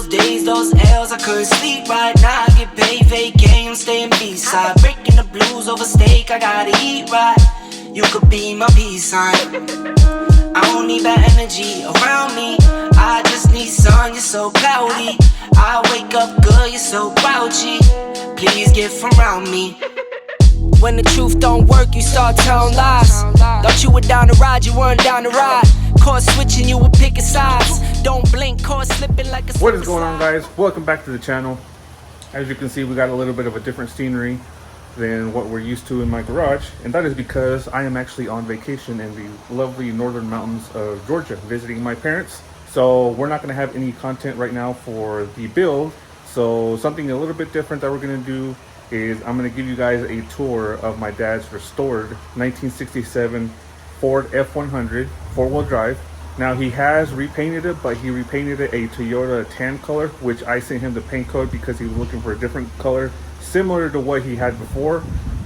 those days, those L's, I couldn't sleep right now. I get paid, vacay, I'm staying B-side. Breaking the blues over steak, I gotta eat right. You could be my peace sign. I don't need bad energy around me. I just need sun, you're so cloudy. I wake up good, you're so grouchy. Please get from around me. When the truth don't work, you start telling lies. Thought you were down to ride, you weren't down to ride. Caught switching, you were picking sides. Don't blink, caught slipping like a... What is going on, guys? Welcome back to the channel. As you can see, we got a little bit of a different scenery than what we're used to in my garage, and that is because I am actually on vacation in the lovely northern mountains of Georgia visiting my parents. So we're not going to have any content right now for the build. So something a little bit different that we're going to do is I'm going to give you guys a tour of my dad's restored 1967 Ford F100 four-wheel drive. Now he has repainted it, but he repainted it a Toyota tan color, which I sent him the paint code because he was looking for a different color similar to what he had before,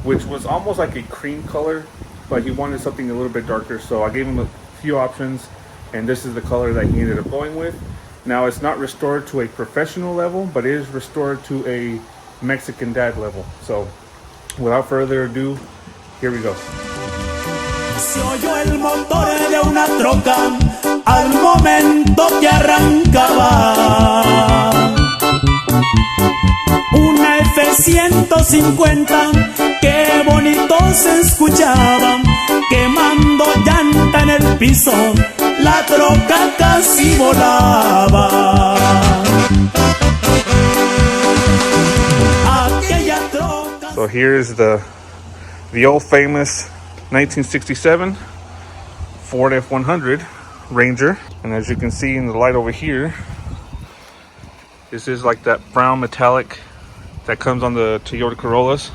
which was almost like a cream color, but he wanted something a little bit darker. So I gave him a few options, and this is the color that he ended up going with. Now it's not restored to a professional level, but it is restored to a Mexican dad level. So without further ado, here we go. Se oyó el motor de una troca al momento que arrancaba. Una F150, qué bonito se escuchaba, quemando llanta en el piso, la troca casi volaba. Aquella troca. So here's the old famous 1967 Ford F100 Ranger, and as you can see in the light over here, this is like that brown metallic that comes on the Toyota Corollas.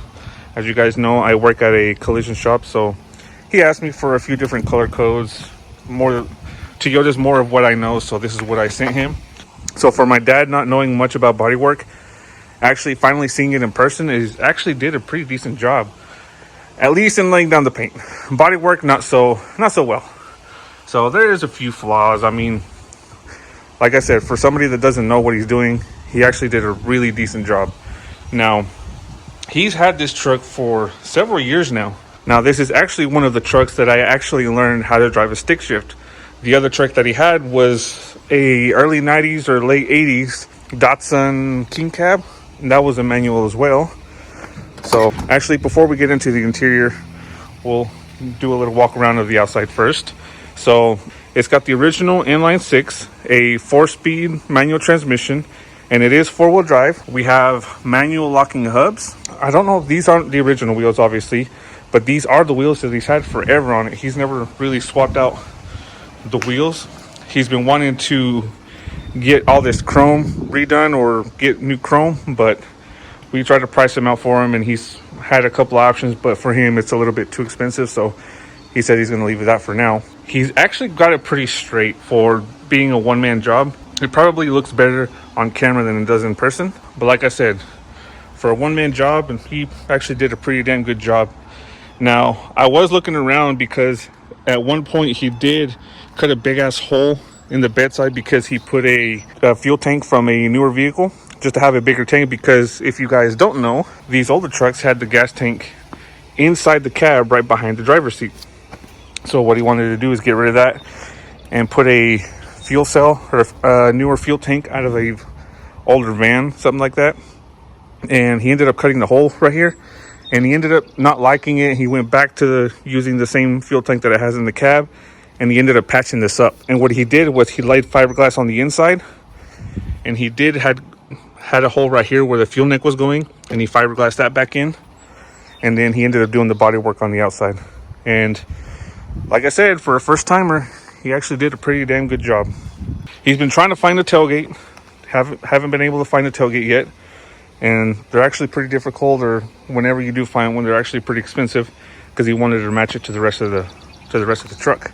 As you guys know, I work at a collision shop, so he asked me for a few different color codes. Toyota's more of what I know, so this is what I sent him. So for my dad not knowing much about bodywork, actually finally seeing it in person, is actually did a pretty decent job. At least in laying down the paint. Bodywork, not so well. So there is a few flaws. I mean, like I said, for somebody that doesn't know what he's doing, he actually did a really decent job. Now, he's had this truck for several years now. Now, this is actually one of the trucks that I actually learned how to drive a stick shift. The other truck that he had was a early 90s or late 80s Datsun King Cab, and that was a manual as well. So actually, before we get into the interior, we'll do a little walk around of the outside first. So it's got the original inline six, a 4-speed manual transmission, and it is four-wheel drive. We have manual locking hubs. I don't know if these aren't the original wheels, obviously, but these are the wheels that he's had forever on it. He's never really swapped out the wheels. He's been wanting to get all this chrome redone or get new chrome, but we tried to price him out for him, and he's had a couple of options, but for him, it's a little bit too expensive. So he said he's going to leave it that for now. He's actually got it pretty straight for being a one-man job. It probably looks better on camera than it does in person. But like I said, for a one-man job, and he actually did a pretty damn good job. Now, I was looking around because at one point he did cut a big-ass hole in the bedside because he put a fuel tank from a newer vehicle, just to have a bigger tank, because if you guys don't know, these older trucks had the gas tank inside the cab right behind the driver's seat. So what he wanted to do is get rid of that and put a fuel cell or a newer fuel tank out of a older van, something like that. And he ended up cutting the hole right here, and he ended up not liking it. He went back to using the same fuel tank that it has in the cab, and he ended up patching this up. And what he did was he laid fiberglass on the inside, and he had a hole right here where the fuel neck was going, and he fiberglassed that back in, and then he ended up doing the body work on the outside. And like I said, for a first timer, he actually did a pretty damn good job. He's been trying to find a tailgate, haven't been able to find a tailgate yet, and they're actually pretty difficult, or whenever you do find one, they're actually pretty expensive, because he wanted to match it to the rest of the truck.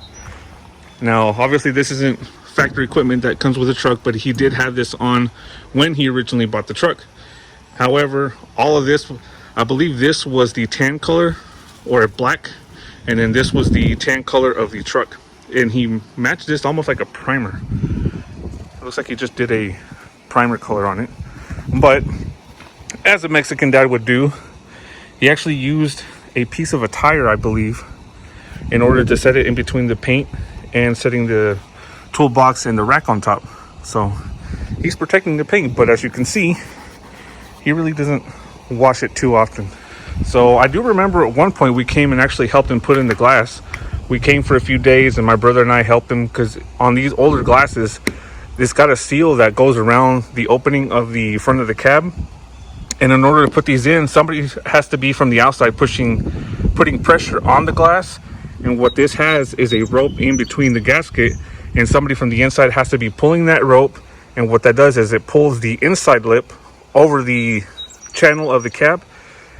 Now obviously this isn't factory equipment that comes with the truck, but he did have this on when he originally bought the truck. However, all of this, I believe this was the tan color or a black, and then this was the tan color of the truck, and he matched this almost like a primer. It looks like he just did a primer color on it. But as a Mexican dad would do, he actually used a piece of a tire, I believe, in order to set it in between the paint and setting the toolbox and the rack on top. So he's protecting the paint, but as you can see, he really doesn't wash it too often. So I do remember at one point we came and actually helped him put in the glass. We came for a few days and my brother and I helped him, because on these older glasses, it's got a seal that goes around the opening of the front of the cab. And in order to put these in, somebody has to be from the outside putting pressure on the glass. And what this has is a rope in between the gasket, and somebody from the inside has to be pulling that rope. And what that does is it pulls the inside lip over the channel of the cab,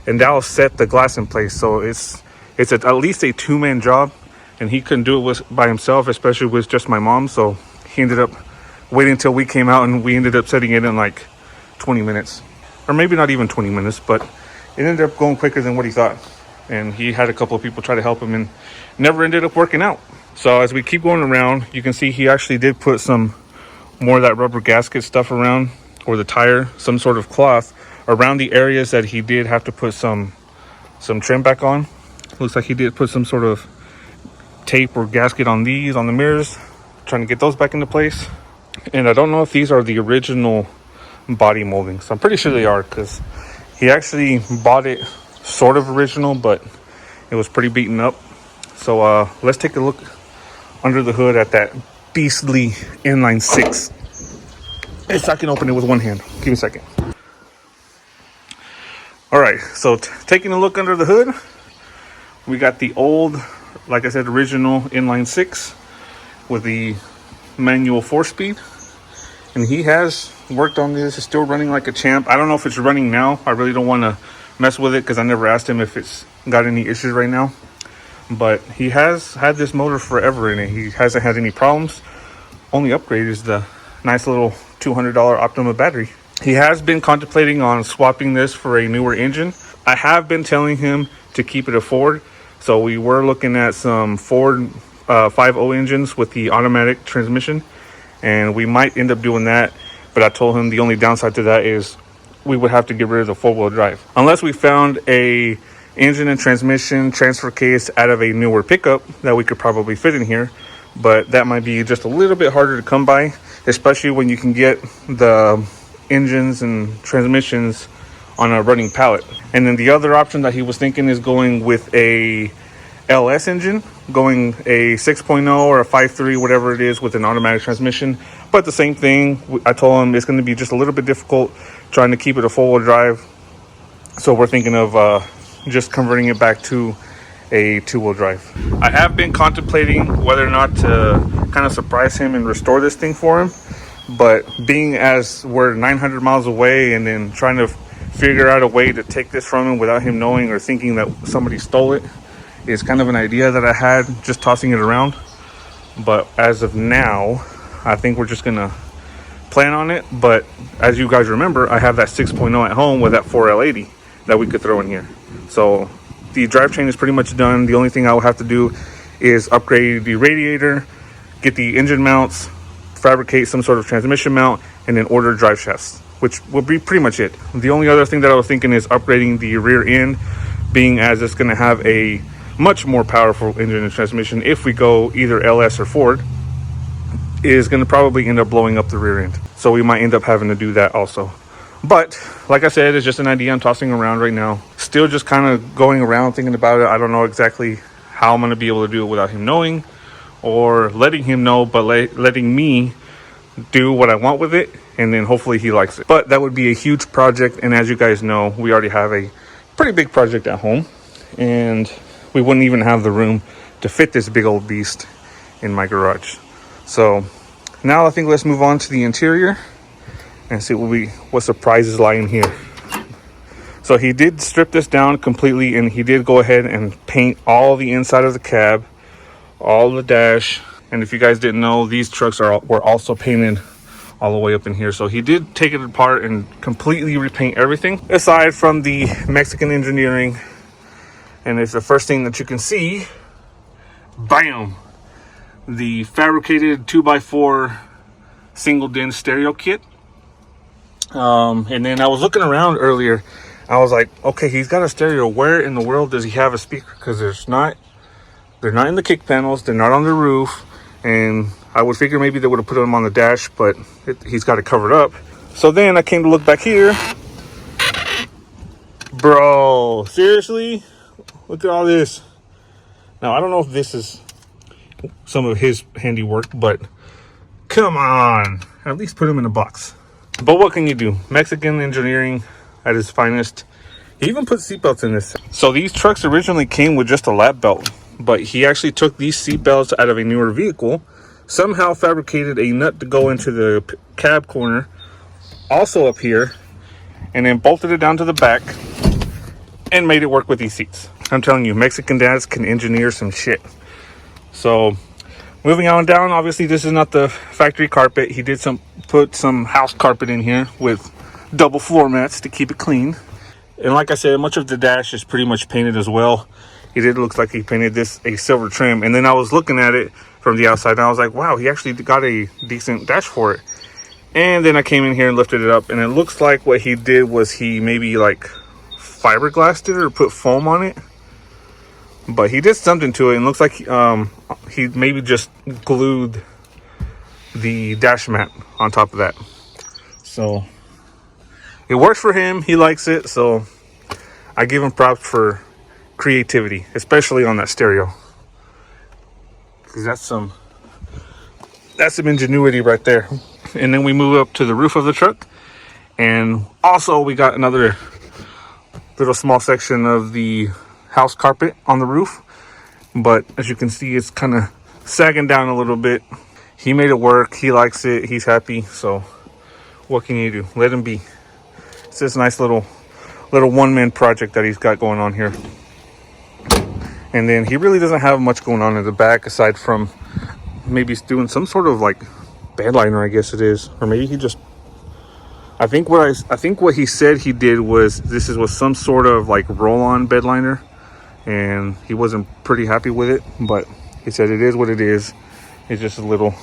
and that'll set the glass in place. So it's at least a two-man job, and he couldn't do it by himself, especially with just my mom. So he ended up waiting until we came out, and we ended up setting it in like 20 minutes. Or maybe not even 20 minutes, but it ended up going quicker than what he thought. And he had a couple of people try to help him and never ended up working out. So as we keep going around, you can see he actually did put some more of that rubber gasket stuff around, or the tire, some sort of cloth around the areas that he did have to put some trim back on. Looks like he did put some sort of tape or gasket on the mirrors, trying to get those back into place. And I don't know if these are the original body moldings. I'm pretty sure they are, because he actually bought it sort of original, but it was pretty beaten up. So let's take a look under the hood at that beastly inline 6. If I can open it with one hand. Give me a second. All right, so taking a look under the hood, we got the old, like I said, original inline 6 with the manual 4-speed. And he has worked on this. It's still running like a champ. I don't know if it's running now. I really don't want to mess with it, because I never asked him if it's got any issues right now. But he has had this motor forever in it. He hasn't had any problems. Only upgrade is the nice little $200 Optima battery. He has been contemplating on swapping this for a newer engine. I have been telling him to keep it a Ford. So we were looking at some Ford 5.0 engines with the automatic transmission, and we might end up doing that. But I told him the only downside to that is we would have to get rid of the 4-wheel drive. Unless we found a engine and transmission transfer case out of a newer pickup that we could probably fit in here. But that might be just a little bit harder to come by, especially when you can get the engines and transmissions on a running pallet. And then the other option that he was thinking is going with a LS engine, going a 6.0 or a 5.3, whatever it is, with an automatic transmission. But the same thing, I told him it's going to be just a little bit difficult trying to keep it a 4-wheel drive. So we're thinking of just converting it back to a 2-wheel drive. I have been contemplating whether or not to kind of surprise him and restore this thing for him. But being as we're 900 miles away, and then trying to figure out a way to take this from him without him knowing or thinking that somebody stole it, is kind of an idea that I had, just tossing it around. But as of now, I think we're just gonna plan on it. But as you guys remember, I have that 6.0 at home with that 4L80 that we could throw in here. So the drivetrain is pretty much done. The only thing I will have to do is upgrade the radiator, get the engine mounts, fabricate some sort of transmission mount, and then order drive shafts, which will be pretty much it. The only other thing that I was thinking is upgrading the rear end, being as it's going to have a much more powerful engine and transmission. If we go either LS or Ford, is going to probably end up blowing up the rear end. So we might end up having to do that also. But like I said, it's just an idea I'm tossing around right now. Still just kind of going around thinking about it. I don't know exactly how I'm going to be able to do it without him knowing, or letting him know, but letting me do what I want with it, and then hopefully he likes it. But that would be a huge project, and as you guys know, we already have a pretty big project at home, and we wouldn't even have the room to fit this big old beast in my garage. So now I think let's move on to the interior and see what surprises lie in here. So he did strip this down completely, and he did go ahead and paint all the inside of the cab, all the dash. And if you guys didn't know, these trucks were also painted all the way up in here. So he did take it apart and completely repaint everything, aside from the Mexican engineering. And it's the first thing that you can see. Bam! The fabricated 2x4 single DIN stereo kit. And then I was looking around earlier. I was like, okay, he's got a stereo. Where in the world does he have a speaker? Because they're not in the kick panels. They're not on the roof. And I would figure maybe they would have put them on the dash, but he's got it covered up. So then I came to look back here. Bro, seriously? Look at all this. Now, I don't know if this is some of his handiwork, but come on. At least put him in a box. But what can you do? Mexican engineering at its finest. He even put seatbelts in this. So these trucks originally came with just a lap belt, but he actually took these seatbelts out of a newer vehicle, somehow fabricated a nut to go into the cab corner, also up here, and then bolted it down to the back and made it work with these seats. I'm telling you, Mexican dads can engineer some shit. So moving on down, obviously this is not the factory carpet. He did put some house carpet in here with double floor mats to keep it clean. And like I said, much of the dash is pretty much painted as well. It looks like he painted this a silver trim. And then I was looking at it from the outside and I was like, wow, he actually got a decent dash for it. And then I came in here and lifted it up, and it looks like what he did was he maybe like fiberglassed it or put foam on it. But he did something to it, and looks like he maybe just glued the dash mat on top of that. So it works for him. He likes it. So I give him props for creativity, especially on that stereo, because that's some ingenuity right there. And then we move up to the roof of the truck, and also we got another little small section of the house carpet on the roof. But as you can see, it's kind of sagging down a little bit. He made it work. He likes it. He's happy. So what can you do? Let him be. It's this nice little one-man project that he's got going on here. And then he really doesn't have much going on in the back aside from maybe he's doing some sort of like bed liner, I guess it is. Or maybe he just, I think what he said he did was was some sort of like roll-on bed liner, and he wasn't pretty happy with it, but he said it is what it is. It's just a little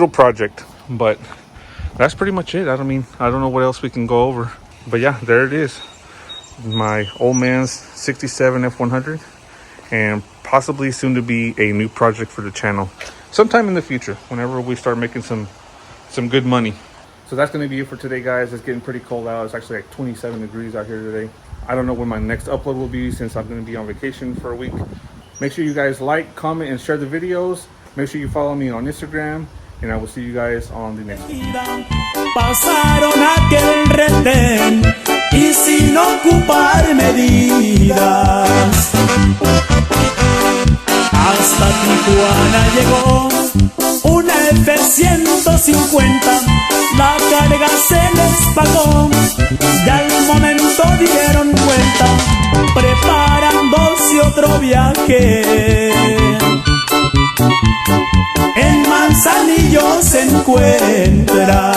project. But that's pretty much it. I don't know what else we can go over. But yeah, there it is. My old man's 67 F100, and possibly soon to be a new project for the channel sometime in the future, whenever we start making some good money. So that's going to be it for today, guys. It's getting pretty cold out. It's actually like 27 degrees out here today. I don't know when my next upload will be, since I'm going to be on vacation for a week. Make sure you guys like, comment, and share the videos. Make sure you follow me on Instagram, and I will see you guys on the next one. Pasaron aquel retén y sin ocupar medidas, hasta Tijuana llegó una F150. La carga se les pagó, y al momento dieron vuelta, preparándose otro viaje. En Manzanillo se encuentra